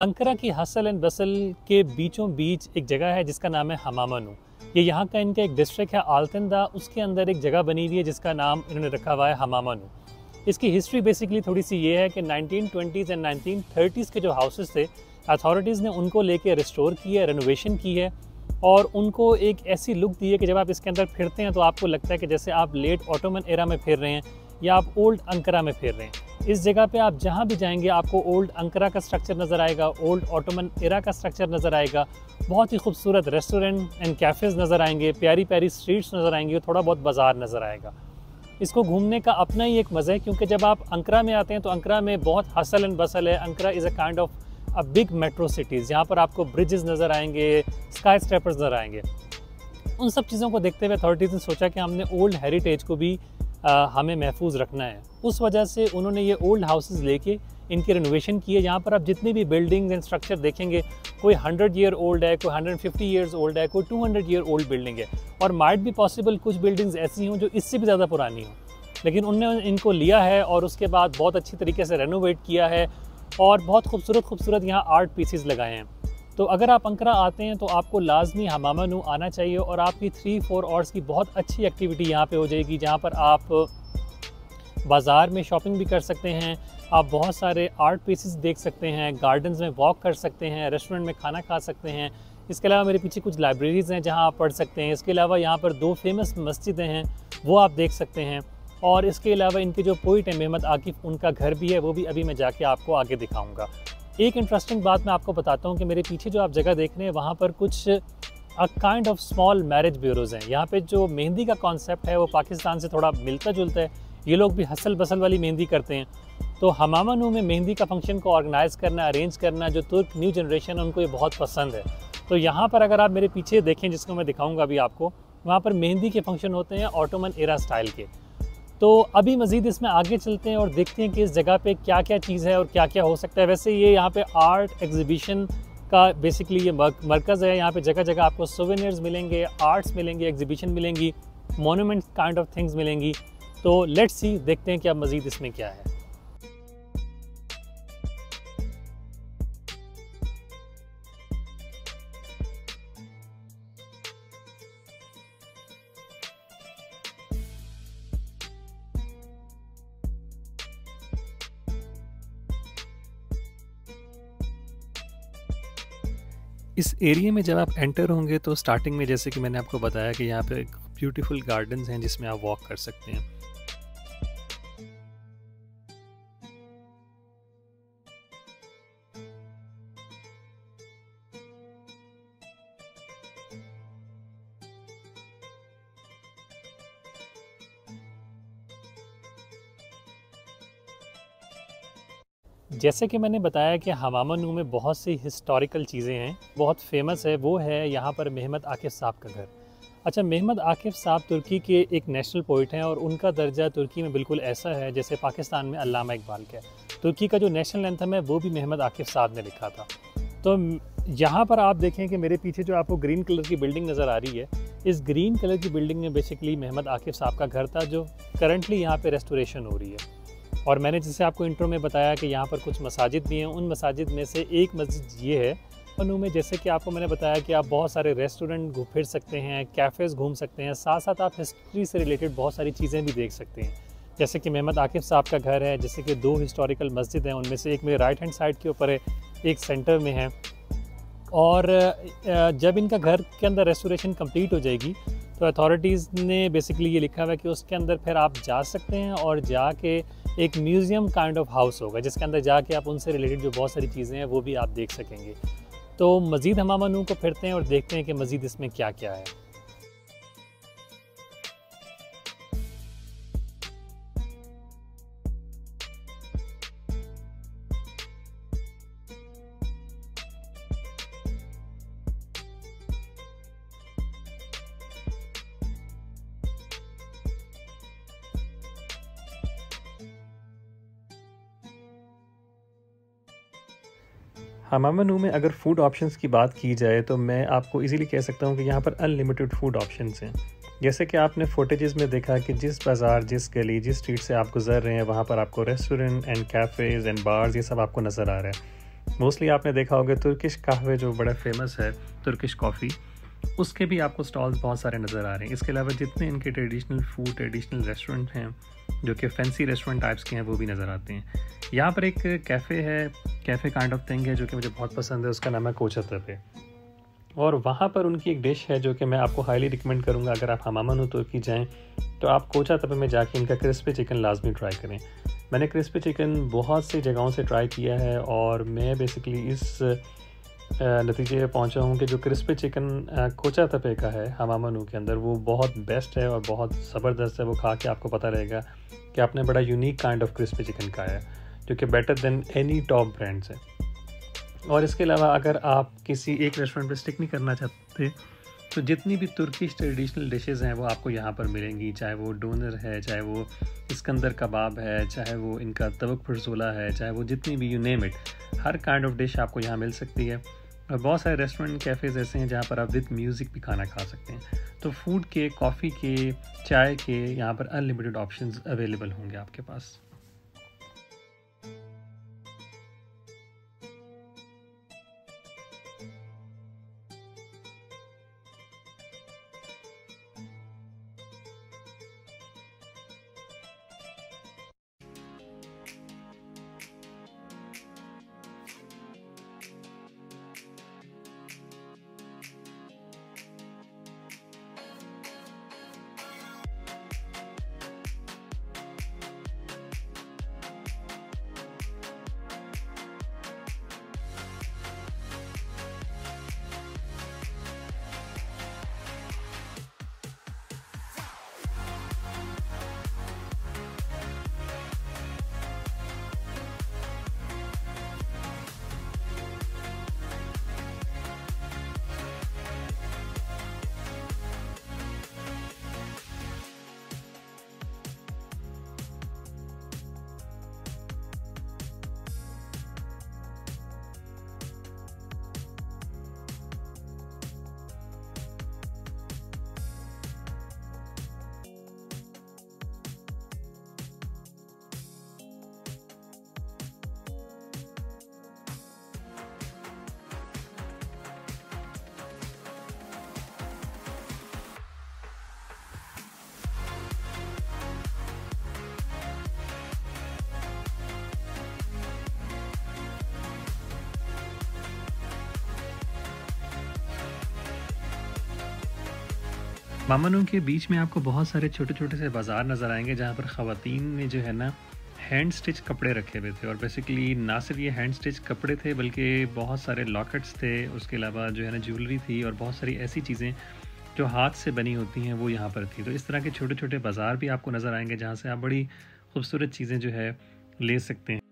Ankara की hustle and बसल के बीचों बीच एक जगह है जिसका नाम है हमामानू। ये यहाँ का इनका एक डिस्ट्रिक्ट है आल्तिंदा, उसके अंदर एक जगह बनी हुई है जिसका नाम इन्होंने रखा हुआ है हमामानू। इसकी हिस्ट्री बेसिकली थोड़ी सी ये है कि 1920s एंड 1930s के जो हाउसेस थे, अथॉरिटीज़ ने उनको लेके रिस्टोर किया है, रेनोवेशन की है और उनको एक ऐसी लुक दी है कि जब आप इसके अंदर फिरते हैं तो आपको लगता है कि जैसे आप लेट ऑटोमन एरा में फिर रहे हैं या आप ओल्ड अंकारा में फिर रहे हैं। इस जगह पे आप जहाँ भी जाएंगे आपको ओल्ड अंकारा का स्ट्रक्चर नज़र आएगा, ओल्ड ऑटोमन एरा का स्ट्रक्चर नज़र आएगा, बहुत ही खूबसूरत रेस्टोरेंट एंड कैफ़ेज़ नज़र आएंगे, प्यारी प्यारी स्ट्रीट्स नज़र आएंगी, थोड़ा बहुत बाज़ार नज़र आएगा। इसको घूमने का अपना ही एक मज़ा है क्योंकि जब आप अंकारा में आते हैं तो अंकारा में बहुत हसल एंड बसल है। Ankara is a kind of a big metro cities, यहाँ पर आपको ब्रिजेस नज़र आएंगे, स्काई स्क्रैपर्स नज़र आएंगे। उन सब चीज़ों को देखते हुए अथॉरिटीज़ ने सोचा कि हमने ओल्ड हेरिटेज को भी हमें महफूज रखना है। उस वजह से उन्होंने ये ओल्ड हाउसेस लेके इनकी रेनोवेशन की है। यहाँ पर आप जितनी भी बिल्डिंग्स एंड स्ट्रक्चर देखेंगे, कोई 100 ईयर ओल्ड है, कोई 150 ईयर्स ओल्ड है, कोई 200 ईयर ओल्ड बिल्डिंग है और माइट भी पॉसिबल कुछ बिल्डिंग्स ऐसी हों जो इससे भी ज़्यादा पुरानी हों, लेकिन उनने इनको लिया है और उसके बाद बहुत अच्छी तरीके से रेनोवेट किया है और बहुत खूबसूरत यहाँ आर्ट पीसेस लगाए हैं। तो अगर आप अंकारा आते हैं तो आपको लाजमी हमामानू आना चाहिए और आपकी 3-4 आवर्स की बहुत अच्छी एक्टिविटी यहाँ पे हो जाएगी, जहाँ पर आप बाज़ार में शॉपिंग भी कर सकते हैं, आप बहुत सारे आर्ट पीसेस देख सकते हैं, गार्डन्स में वॉक कर सकते हैं, रेस्टोरेंट में खाना खा सकते हैं। इसके अलावा मेरे पीछे कुछ लाइब्रेरीज़ हैं जहाँ आप पढ़ सकते हैं। इसके अलावा यहाँ पर 2 फेमस मस्जिदें हैं, वो आप देख सकते हैं और इसके अलावा इनके जो पोइट हैं मोहम्मद आकिफ़, उनका घर भी है, वो भी अभी मैं जाके आपको आगे दिखाऊँगा। एक इंटरेस्टिंग बात मैं आपको बताता हूँ कि मेरे पीछे जो आप जगह देख रहे हैं वहाँ पर कुछ काइंड ऑफ स्मॉल मैरिज ब्यूरोज़ हैं। यहाँ पे जो मेहंदी का कॉन्सेप्ट है वो पाकिस्तान से थोड़ा मिलता जुलता है, ये लोग भी हसल बसल वाली मेहंदी करते हैं। तो हमामानू में मेहंदी का फंक्शन को ऑर्गेनाइज़ करना, अरेंज करना, जो तुर्क न्यू जनरेशन है उनको ये बहुत पसंद है। तो यहाँ पर अगर आप मेरे पीछे देखें, जिसको मैं दिखाऊँगा अभी आपको, वहाँ पर मेहंदी के फंक्शन होते हैं ऑटोमन एरा स्टाइल के। तो अभी मज़ीद इसमें आगे चलते हैं और देखते हैं कि इस जगह पे क्या क्या चीज़ है और क्या क्या हो सकता है। वैसे ये यहाँ पे आर्ट एग्जीबिशन का बेसिकली ये मरकज़ है। यहाँ पे जगह जगह आपको सोवेनियर्स मिलेंगे, आर्ट्स मिलेंगे, एग्जीबिशन मिलेंगी, मोनूमेंट काइंड ऑफ थिंग्स मिलेंगी। तो लेट्स सी, देखते हैं कि अब मज़ीद इसमें क्या है। इस एरिया में जब आप एंटर होंगे तो स्टार्टिंग में, जैसे कि मैंने आपको बताया कि यहाँ पे ब्यूटीफुल गार्डन्स हैं जिसमें आप वॉक कर सकते हैं। जैसे कि मैंने बताया कि हमामानू में बहुत सी हिस्टोरिकल चीज़ें हैं, बहुत फेमस है वो है यहाँ पर मोहम्मद आकिफ़ साहब का घर। अच्छा, मोहम्मद आकिफ़ साहब तुर्की के एक नेशनल पोइट हैं और उनका दर्जा तुर्की में बिल्कुल ऐसा है जैसे पाकिस्तान में अल्लामा इकबाल का है। तुर्की का जो नेशनल एंथम है वो भी मोहम्मद आकिफ़ साहब ने लिखा था। तो यहाँ पर आप देखें कि मेरे पीछे जो आपको ग्रीन कलर की बिल्डिंग नज़र आ रही है, इस ग्रीन कलर की बिल्डिंग में बेसिकली मोहम्मद आकिफ़ साहब का घर था, जो करंटली यहाँ पर रेस्टोरेशन हो रही है। और मैंने जैसे आपको इंट्रो में बताया कि यहाँ पर कुछ मसाजिद भी हैं, उन मसाजिद में से एक मस्जिद ये है मनु में। जैसे कि आपको मैंने बताया कि आप बहुत सारे रेस्टोरेंट फिर सकते हैं, कैफ़ेज़ घूम सकते हैं, साथ साथ आप हिस्ट्री से रिलेटेड बहुत सारी चीज़ें भी देख सकते हैं। जैसे कि मोहम्मद आकिफ़ साहब का घर है, जैसे कि 2 हिस्टोरिकल मस्जिद हैं, उनमें से एक मेरे राइट हैंड साइड के ऊपर है, एक सेंटर में है। और जब इनका घर के अंदर रेस्टोरेशन कंप्लीट हो जाएगी तो अथॉरिटीज़ ने बेसिकली ये लिखा हुआ है कि उसके अंदर फिर आप जा सकते हैं और जाके एक म्यूज़ियम काइंड ऑफ हाउस होगा जिसके अंदर जाके आप उनसे रिलेटेड जो बहुत सारी चीज़ें हैं वो भी आप देख सकेंगे। तो मज़ीद हमामानू को फिरते हैं और देखते हैं कि मज़ीद इसमें क्या क्या है। हमामानू में अगर फ़ूड ऑप्शंस की बात की जाए तो मैं आपको इजीली कह सकता हूँ कि यहाँ पर अनलिमिटेड फ़ूड ऑप्शंस हैं। जैसे कि आपने फुटेजेस में देखा कि जिस बाज़ार, जिस गली, जिस स्ट्रीट से आप गुज़र रहे हैं वहाँ पर आपको restaurant and cafes and bars ये सब आपको नज़र आ रहा है। मोस्टली आपने देखा होगा तुर्किश कहवे जो बड़ा फेमस है, तुर्किश कॉफ़ी, उसके भी आपको स्टॉल्स बहुत सारे नज़र आ रहे हैं। इसके अलावा जितने इनके ट्रेडिशनल फूड, ट्रेडिशनल रेस्टोरेंट हैं जो कि फैंसी रेस्टोरेंट टाइप्स के हैं, वो भी नज़र आते हैं। यहाँ पर एक कैफ़े है, कैफ़े काइंड ऑफ थिंग है जो कि मुझे बहुत पसंद है, उसका नाम है कोचा तपे। और वहाँ पर उनकी एक डिश है जो कि मैं आपको हाईली रिकमेंड करूँगा, अगर आप हमामानू तुर्की जाएँ तो आप कोचा तपे में जाके इनका क्रिस्पी चिकन लाजमी ट्राई करें। मैंने क्रिस्पी चिकन बहुत सी जगहों से ट्राई किया है और मैं बेसिकली इस नतीजे पे पहुंचा हूं कि जो क्रिस्पी चिकन कोचा तपे का है हमामानू के अंदर, वो बहुत बेस्ट है और बहुत ज़बरदस्त है। वो खा के आपको पता रहेगा कि आपने बड़ा unique kind of crispy chicken खाया है जो कि better than any top brand से। और इसके अलावा अगर आप किसी एक रेस्टोरेंट पर स्टिक नहीं करना चाहते तो जितनी भी तुर्किश ट्रेडिशनल डिशेज़ हैं वो आपको यहाँ पर मिलेंगी, चाहे वो डोनर है, चाहे वो इस्कंदर कबाब है, चाहे वो इनका तवक फरजोला है, चाहे वो जितनी भी you name it, her kind of dish आपको यहाँ मिल सकती है। और बहुत सारे रेस्टोरेंट कैफ़ेज़ ऐसे हैं जहाँ पर आप विद म्यूज़िक भी खाना खा सकते हैं। तो फूड के, कॉफ़ी के, चाय के यहाँ पर अनलिमिटेड ऑप्शंस अवेलेबल होंगे आपके पास। मामानू के बीच में आपको बहुत सारे छोटे छोटे से बाज़ार नज़र आएंगे जहाँ पर ख़वातीन ने जो है ना हैंड स्टिच कपड़े रखे हुए थे। और बेसिकली ना सिर्फ ये हैंड स्टिच कपड़े थे बल्कि बहुत सारे लॉकेट्स थे, उसके अलावा जो है ना ज्वेलरी थी और बहुत सारी ऐसी चीज़ें जो हाथ से बनी होती हैं वो यहाँ पर थी। तो इस तरह के छोटे छोटे बाज़ार भी आपको नज़र आएंगे जहाँ से आप बड़ी खूबसूरत चीज़ें जो है ले सकते हैं।